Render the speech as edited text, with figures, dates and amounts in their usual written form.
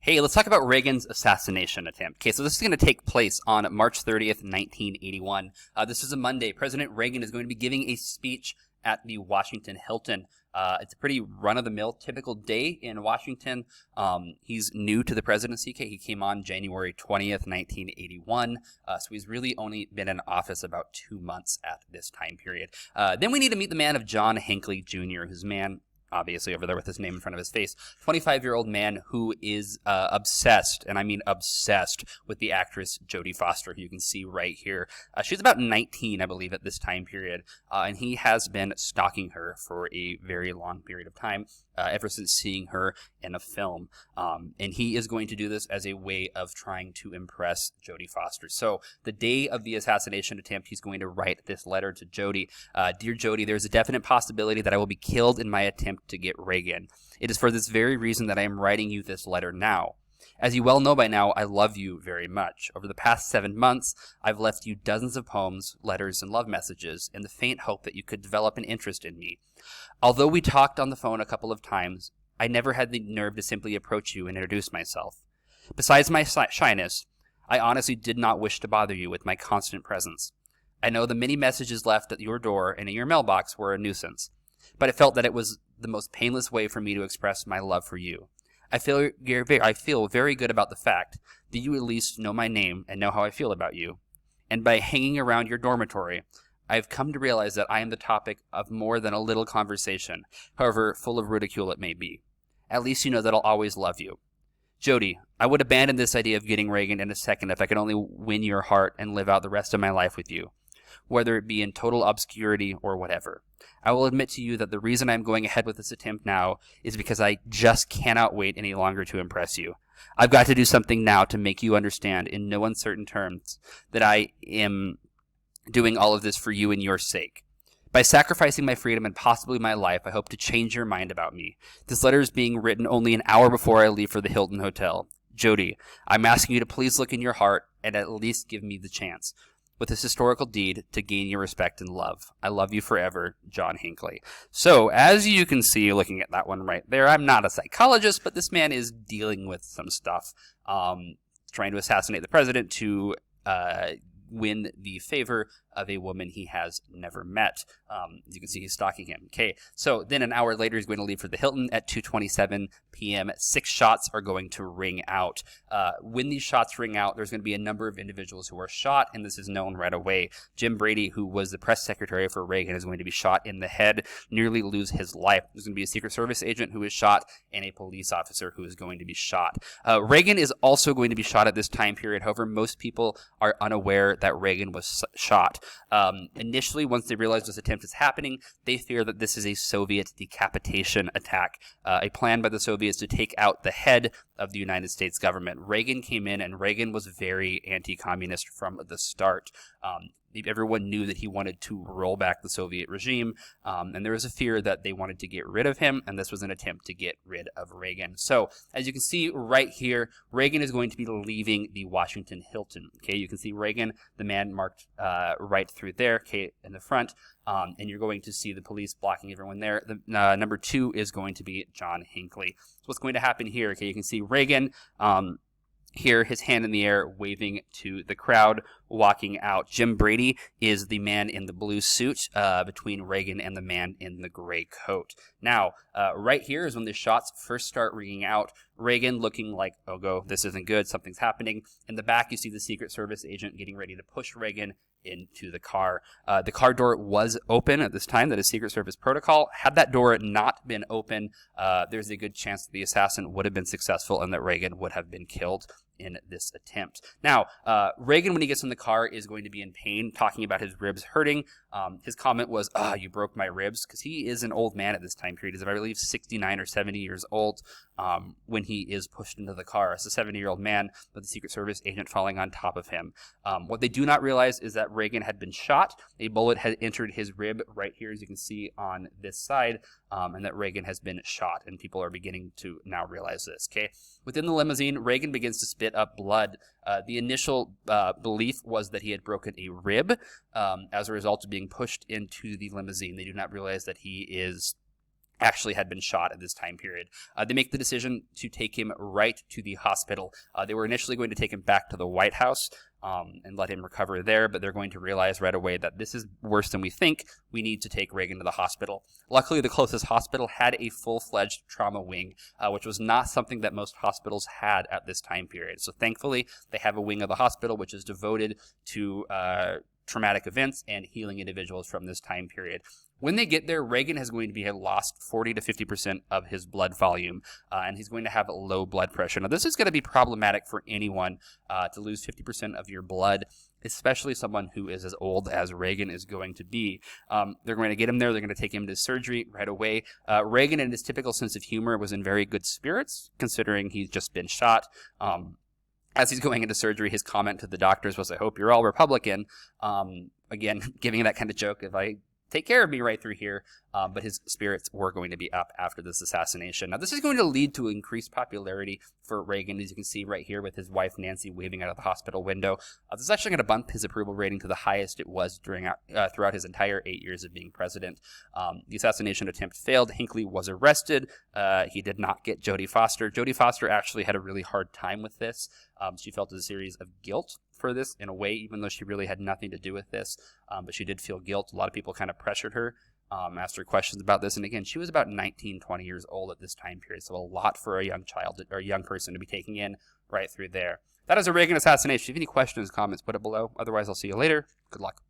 Hey, let's talk about Reagan's assassination attempt. Okay, so this is going to take place on March 30th, 1981. This is a Monday. President Reagan is going to be giving a speech at the Washington Hilton. It's a pretty run-of-the-mill, typical day in Washington. He's new to the presidency. He came on January 20th, 1981, so he's really only been in office about 2 months at this time period. Then we need to meet the man of John Hinckley Jr., who's man, obviously over there with his name in front of his face, 25-year-old man who is obsessed, and I mean obsessed, with the actress Jodie Foster, who you can see right here. She's about 19, I believe, at this time period, and he has been stalking her for a very long period of time, ever since seeing her in a film. And he is going to do this as a way of trying to impress Jodie Foster. So the day of the assassination attempt, he's going to write this letter to Jodie. Dear Jodie, there's a definite possibility that I will be killed in my attempt to get Reagan. It is for this very reason that I am writing you this letter now. As you well know by now, I love you very much. Over the past 7 months, I've left you dozens of poems, letters, and love messages in the faint hope that you could develop an interest in me. Although we talked on the phone a couple of times, I never had the nerve to simply approach you and introduce myself. Besides my shyness, I honestly did not wish to bother you with my constant presence. I know the many messages left at your door and in your mailbox were a nuisance, but I felt that it was the most painless way for me to express my love for you. I feel very good about the fact that you at least know my name and know how I feel about you. And by hanging around your dormitory, I have come to realize that I am the topic of more than a little conversation, however full of ridicule it may be. At least you know that I'll always love you. Jodie, I would abandon this idea of getting Reagan in a second if I could only win your heart and live out the rest of my life with you, whether it be in total obscurity or whatever. I will admit to you that the reason I'm going ahead with this attempt now is because I just cannot wait any longer to impress you. I've got to do something now to make you understand in no uncertain terms that I am doing all of this for you and your sake. By sacrificing my freedom and possibly my life, I hope to change your mind about me. This letter is being written only an hour before I leave for the Hilton Hotel. Jodie, I'm asking you to please look in your heart and at least give me the chance, with this historical deed, to gain your respect and love. I love you forever, John Hinckley. So, as you can see, looking at that one right there, I'm not a psychologist, but this man is dealing with some stuff, trying to assassinate the president to win the favor of a woman he has never met. As you can see, he's stalking him. Okay, so then an hour later, he's going to leave for the Hilton at 2:27 p.m. 6 shots are going to ring out. When these shots ring out, there's going to be a number of individuals who are shot, and this is known right away. Jim Brady, who was the press secretary for Reagan, is going to be shot in the head, nearly lose his life. There's going to be a Secret Service agent who is shot, and a police officer who is going to be shot. Reagan is also going to be shot at this time period. However, most people are unaware that Reagan was shot. Initially, once they realize this attempt is happening, they fear that this is a Soviet decapitation attack, a plan by the Soviets to take out the head of the United States government. Reagan came in, and Reagan was very anti-communist from the start. Everyone knew that he wanted to roll back the Soviet regime, and there was a fear that they wanted to get rid of him, and this was an attempt to get rid of Reagan. So, as you can see right here, Reagan is going to be leaving the Washington Hilton. Okay, you can see Reagan, the man marked right through there, okay, in the front, and you're going to see the police blocking everyone there. The number 2 is going to be John Hinckley. So what's going to happen here? Okay, you can see Reagan here, his hand in the air, waving to the crowd, walking out. Jim Brady is the man in the blue suit between Reagan and the man in the gray coat. Now, right here is when the shots first start ringing out. Reagan looking like, oh, go, this isn't good, something's happening. In the back, you see the Secret Service agent getting ready to push Reagan into the car. The car door was open at this time. That is Secret Service protocol. Had that door not been open, there's a good chance that the assassin would have been successful and that Reagan would have been killed in this attempt. Now, Reagan, when he gets in the car, is going to be in pain, talking about his ribs hurting. His comment was, you broke my ribs, because he is an old man at this time period. He's, I believe, 69 or 70 years old when he is pushed into the car. It's a 70-year-old man with the Secret Service agent falling on top of him. What they do not realize is that Reagan had been shot. A bullet had entered his rib right here, as you can see on this side, and that Reagan has been shot, and people are beginning to now realize this. Okay, within the limousine, Reagan begins to spit up blood. The initial belief was that he had broken a rib as a result of being pushed into the limousine. They do not realize that he is actually had been shot at this time period. They make the decision to take him right to the hospital. They were initially going to take him back to the White House and let him recover there, but they're going to realize right away that this is worse than we think. We need to take Reagan to the hospital. Luckily, the closest hospital had a full-fledged trauma wing, which was not something that most hospitals had at this time period. So thankfully, they have a wing of the hospital which is devoted to traumatic events and healing individuals from this time period. When they get there, Reagan is going to have lost 40 to 50% of his blood volume, and he's going to have low blood pressure. Now, this is going to be problematic for anyone to lose 50% of your blood, especially someone who is as old as Reagan is going to be. They're going to get him there. They're going to take him to surgery right away. Reagan, in his typical sense of humor, was in very good spirits, considering he's just been shot. As he's going into surgery, his comment to the doctors was, "I hope you're all Republican." Again, giving that kind of joke, if I take care of me right through here, but his spirits were going to be up after this assassination. Now, this is going to lead to increased popularity for Reagan, as you can see right here with his wife Nancy waving out of the hospital window. This is actually going to bump his approval rating to the highest it was throughout his entire 8 years of being president. The assassination attempt failed. Hinckley was arrested. He did not get Jodie Foster. Jodie Foster actually had a really hard time with this. She felt a series of guilt for this in a way, even though she really had nothing to do with this, but she did feel guilt. A lot of people kind of pressured her, asked her questions about this, and again, she was about 19, 20 years old at this time period, so a lot for a young child or a young person to be taking in right through there. That is a Reagan assassination. If you have any questions, comments, put it below. Otherwise, I'll see you later. Good luck.